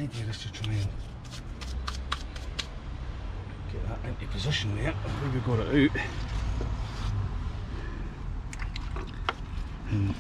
idea is to try and get that into position there. Where we got it out. And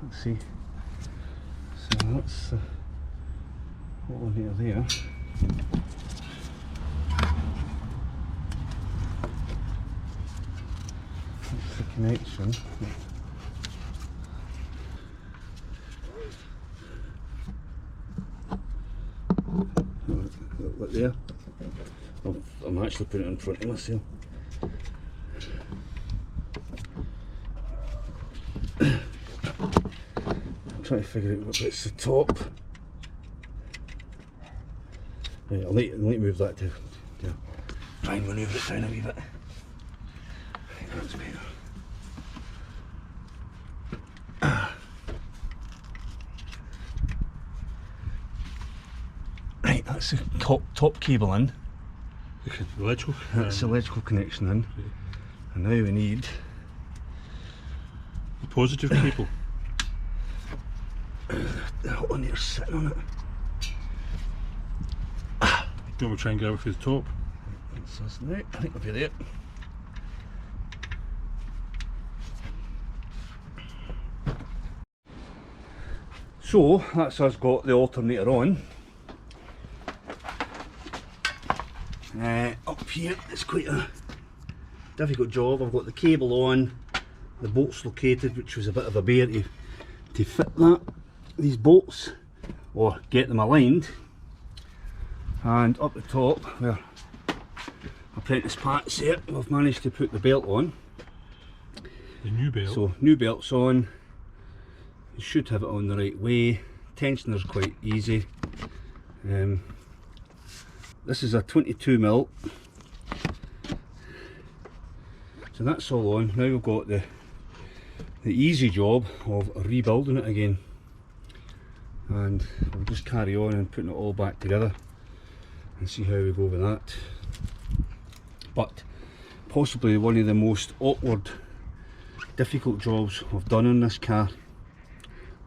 let's see. So that's alternator there. That's the connection. Look there. I'm actually putting it in front of myself. Trying to figure out what bit's the top. Right, I'll need to move that to try and manoeuvre it down a wee bit. Right, that's better. Right, that's the top cable in. Electrical? That's the electrical connection in. Okay. And now we need The positive cable. the alternator sitting on it. Then we'll try and grab it through the top. That's us now. I think we'll be there. So that's us got the alternator on. Up here it's quite a difficult job. I've got the cable on, the bolts located, which was a bit of a bear to fit these bolts or get them aligned. And up the top where apprentice Pat's here, we've managed to put the belt on. The new belt. So new belt's on. You should have it on the right way. Tensioner's quite easy. This is a 22mm. So that's all on. Now we've got the easy job of rebuilding it again. And we'll just carry on and putting it all back together and see how we go with that. But possibly one of the most awkward, difficult jobs we've done on this car,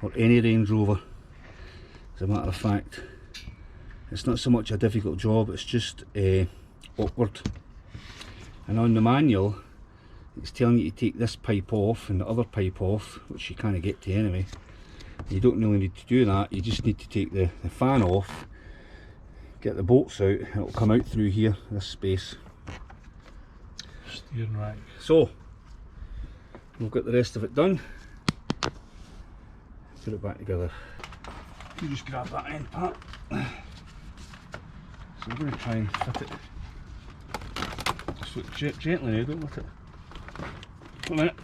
or any Range Rover. As a matter of fact, it's not so much a difficult job, it's just awkward. And on the manual it's telling you to take this pipe off and the other pipe off, which you kind of get to anyway. You don't really need to do that, you just need to take the fan off, get the bolts out, and it'll come out through here, this space. Steering rack. So we've got the rest of it done. Put it back together. You just grab that end part. So I'm going to try and fit it. Just look gently now, don't let it. Wait a minute.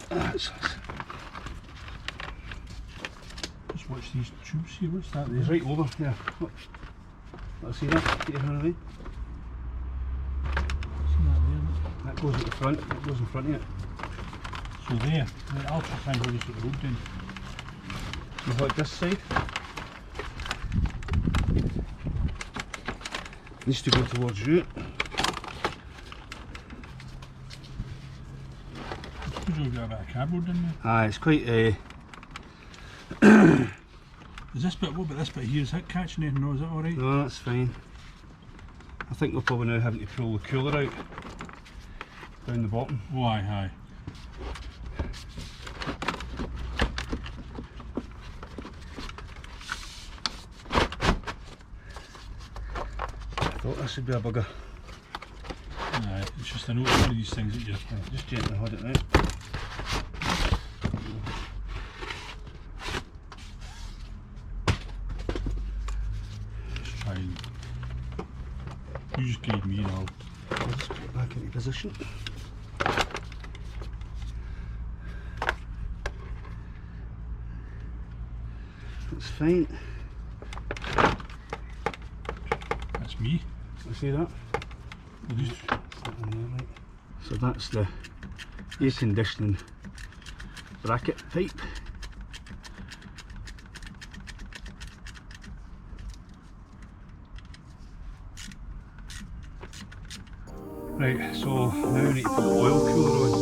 Just watch these tubes here, what's that there? It's right over, yeah. Look. Let's see that. Get your hand away. See that there? That goes at the front, that goes in front of it. So there, I'll try and hold this at the road then. You've got this side. Needs to go towards you. I suppose you've got a bit of cardboard in there. Ah, it's quite Is this bit, what about this bit here, is that catching anything, or is that alright? No, that's fine. I think we're probably now having to pull the cooler out down the bottom. Oh aye, aye. I thought this would be a bugger. Aye, it's just one of these things that you Just gently hold it now. just try and... You just guide me and I'll just put it back into position. That's fine. That's me. You see that? We'll just... So that's the air conditioning bracket pipe. Right, so now we need to put the oil cooler on.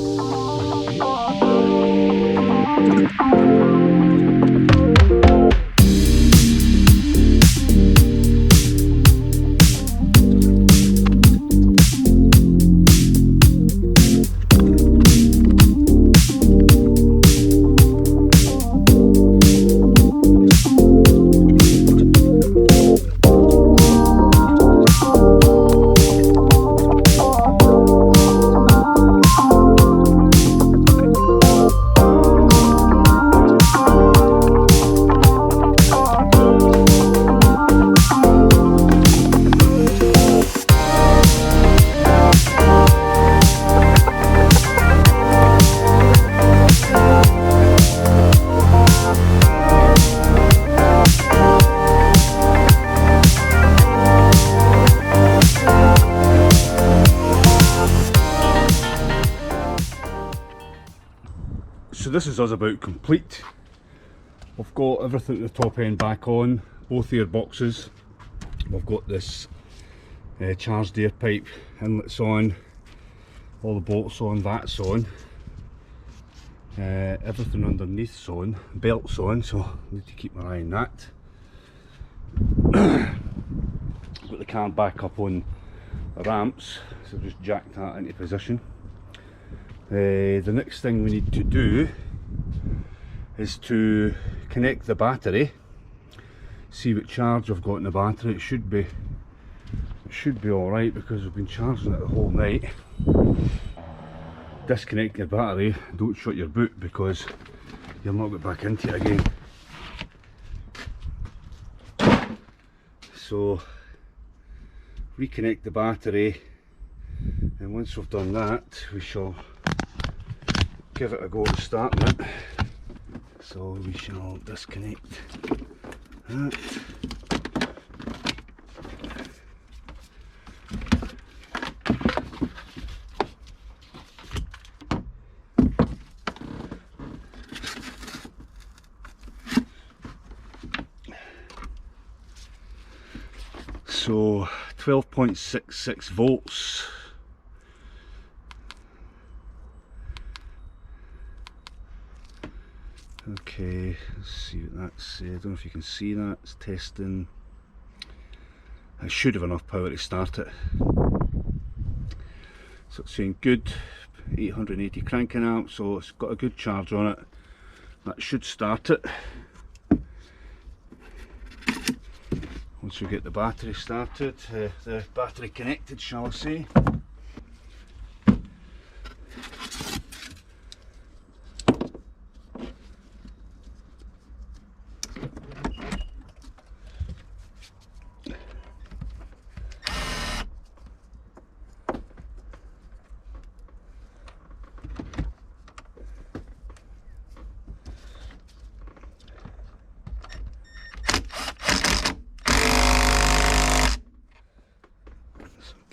So this is us about complete. We've got everything at the top end back on, both gearboxes. We've got this charged air pipe inlets on, all the bolts on, that's on. Everything underneath's on, belt's on, so I need to keep my eye on that. I've got the car back up on the ramps, so I've just jacked that into position. The next thing we need to do is to connect the battery, see what charge I've got in the battery. It should be alright because we've been charging it the whole night. Disconnect your battery, don't shut your boot because you'll not get back into it again. So reconnect the battery, and once we've done that we shall give it a go at starting it. So we shall disconnect that. So 12.66 volts. Okay, let's see what that's. I don't know if you can see that. It's testing. I should have enough power to start it. So it's saying good, 880 cranking amps, so it's got a good charge on it. That should start it. Once we get the battery started, the battery connected, shall I say.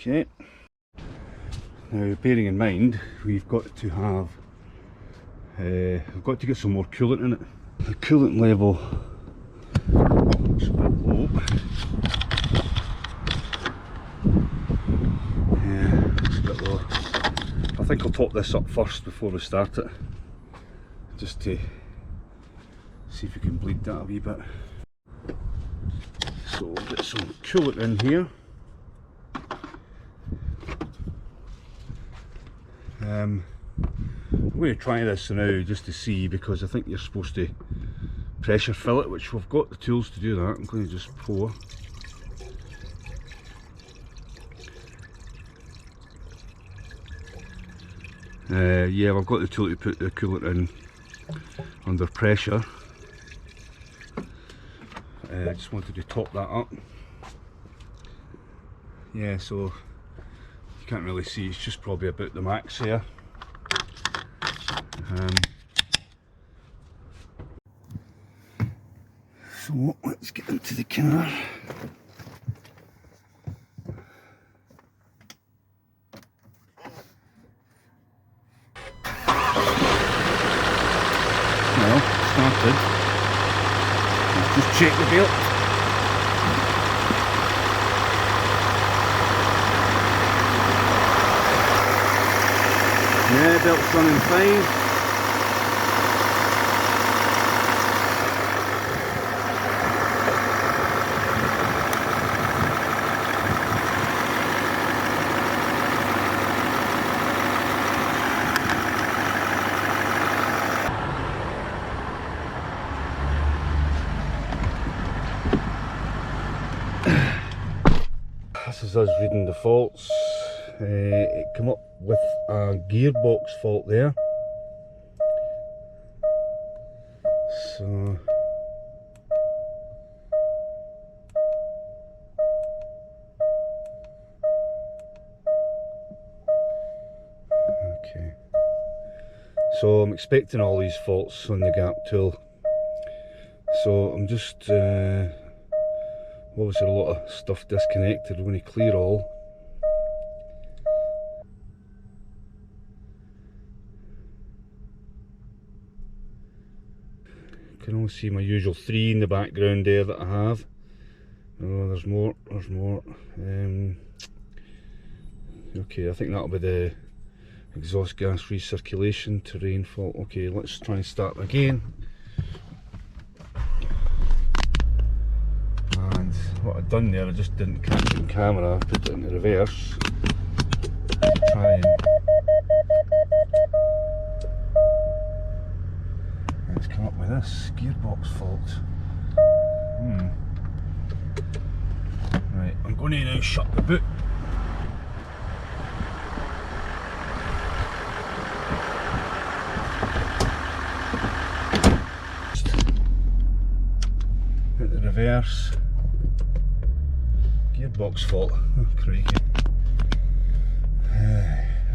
Okay, now bearing in mind we've got to have, we've got to get some more coolant in it. The coolant level looks a bit low. Yeah, looks a bit low. I think I'll top this up first before we start it, just to see if we can bleed that a wee bit. So we'll get some coolant in here. I'm going to try this now just to see, because I think you're supposed to pressure fill it, which we've got the tools to do that. I'm going to just pour. Yeah, I've got the tool to put the coolant in under pressure. I just wanted to top that up. Yeah, so can't really see, it's just probably about the max here. So let's get into the car. Well, started. Let's just check the belt. Yeah, belt's running fine. This is us reading the faults. It came up with a gearbox fault there. So okay. So I'm expecting all these faults on the gap tool. So I'm just obviously a lot of stuff disconnected. We're going to clear all. You can only see my usual 3 in the background there that I have. Oh, there's more, there's more. Okay, I think that'll be the exhaust gas recirculation terrain fault. Okay, let's try and start again. And what I've done there, I just didn't catch it in camera, I put it into reverse to try and let's come up with this gearbox fault. Right, I'm going to now shut the boot. Hit the reverse. Gearbox fault. Oh, crikey.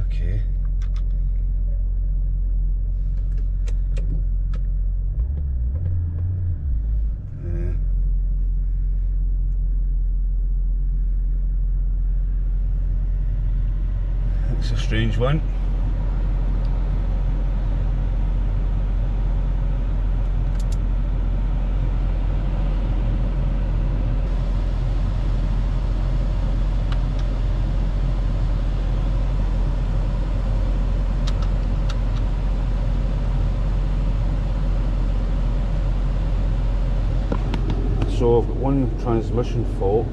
Okay. It's a strange one. So I've got one transmission fault.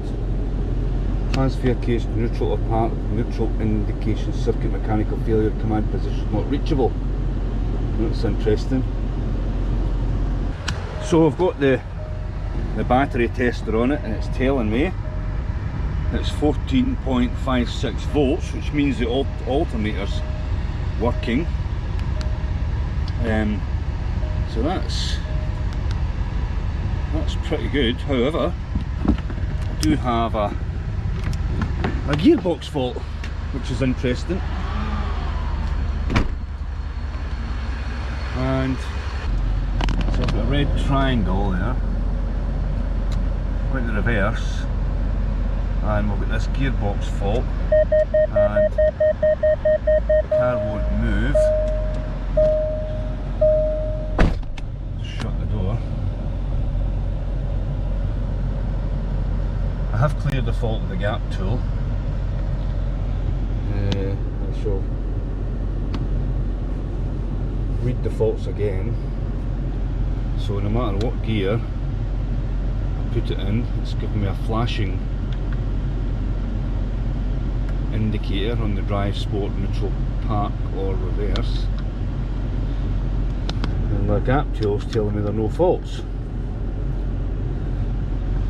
Transfer case neutral apart, neutral indication circuit mechanical failure, command position not reachable. That's interesting. So I've got the battery tester on it and it's telling me it's 14.56 volts, which means the alternator's working. So that's pretty good. However, I do have a gearbox fault, which is interesting. And so I've got a red triangle there, went in reverse, and we've got this gearbox fault, and the car won't move. Shut the door. I have cleared the fault with the gap tool. I shall read the faults again. So no matter what gear I put it in, it's giving me a flashing indicator on the drive, sport, neutral, park or reverse. And the gap tool's telling me there are no faults.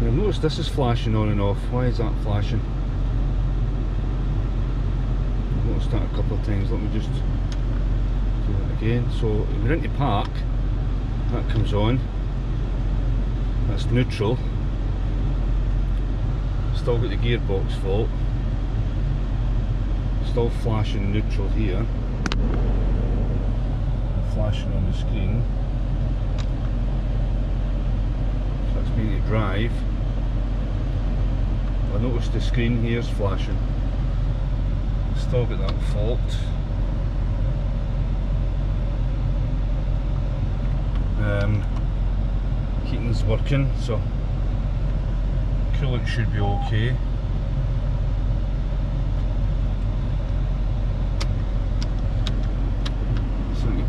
And I've noticed this is flashing on and off. Why is that flashing? I've noticed that a couple of times. Let me just do that again. So we're into park, that comes on, that's neutral. Still got the gearbox fault, still flashing neutral here, flashing on the screen. So that's me to drive. I noticed the screen here's flashing. Still got that fault. Heating's working, so coolant should be okay.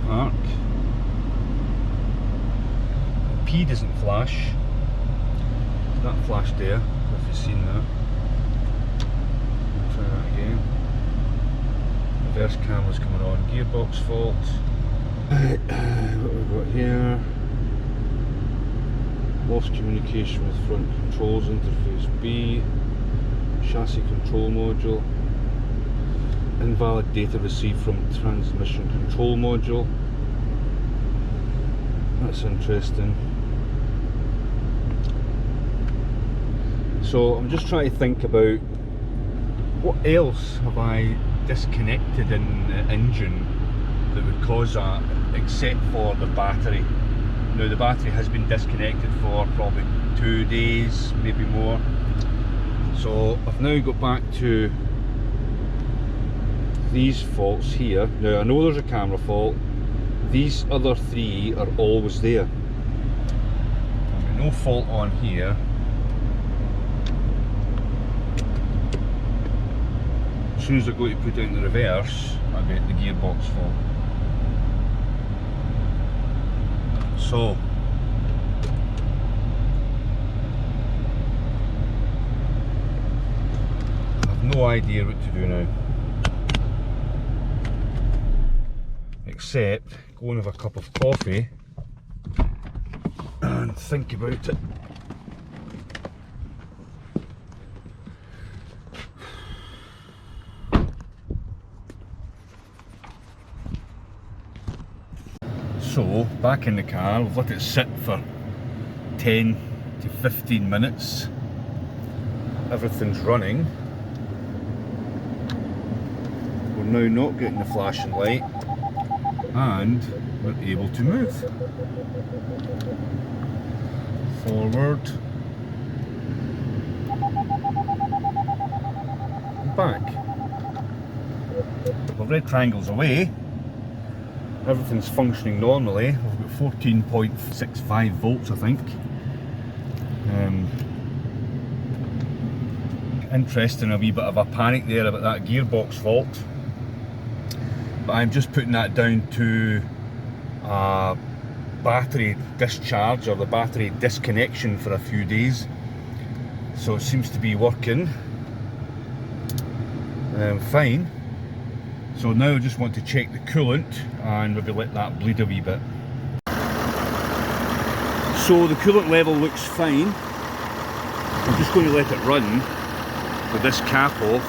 arc. The P doesn't flash. That flashed there, if you've seen that. Try that again. Reverse camera's coming on. Gearbox fault. What have we got here? Lost communication with front controls interface B. Chassis control module. Invalid data received from transmission control module. That's interesting. So I'm just trying to think about what else have I disconnected in the engine that would cause that, except for the battery. Now the battery has been disconnected for probably 2 days, maybe more. So I've now got back to these faults here. Now I know there's a camera fault. These other three are always there. There's been no fault on here. As soon as I go to put it in the reverse, I get the gearbox fault. So I have no idea what to do now, except go and have a cup of coffee and think about it. So, back in the car, we've let it sit for 10 to 15 minutes. Everything's running. We're now not getting the flashing light, and we're able to move. Forward. Back. The red triangle's away. Everything's functioning normally. We've got 14.65 volts, I think. Interesting, a wee bit of a panic there about that gearbox fault. But I'm just putting that down to a battery discharge, or the battery disconnection for a few days. So it seems to be working fine. So now I just want to check the coolant and maybe let that bleed a wee bit. So the coolant level looks fine. I'm just going to let it run with this cap off.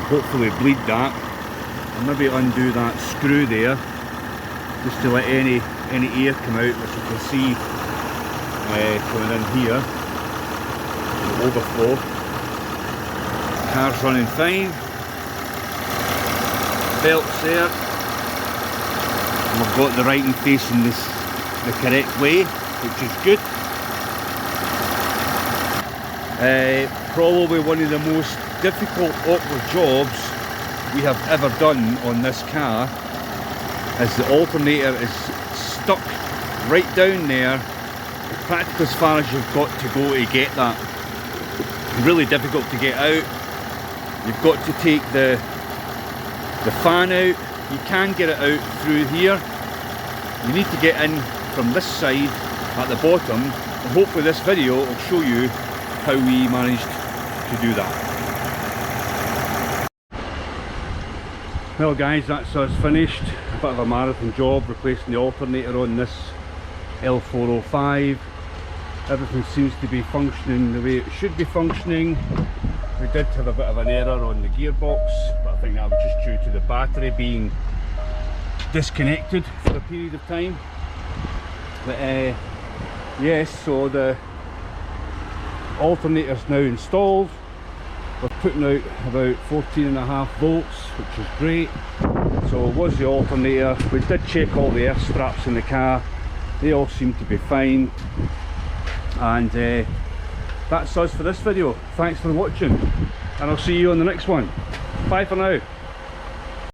Hopefully bleed that. And maybe undo that screw there, just to let any air come out, which you can see coming in here. The overflow. Car's running fine. Belts there, and we've got the writing facing this the correct way, which is good. Probably one of the most difficult awkward jobs we have ever done on this car is the alternator is stuck right down there, practically as far as you've got to go to get that. Really difficult to get out. You've got to take the fan out. You can get it out through here. You need to get in from this side at the bottom, and hopefully this video will show you how we managed to do that. Well guys, that's us finished. A bit of a marathon job replacing the alternator on this L405. Everything seems to be functioning the way it should be functioning. We did have a bit of an error on the gearbox, but I think that was just due to the battery being disconnected for a period of time. But yes, so the alternator is now installed. We're putting out about 14.5 volts, which is great. So it was the alternator. We did check all the air straps in the car. They all seem to be fine. And that's us for this video. Thanks for watching, and I'll see you on the next one. Bye for now.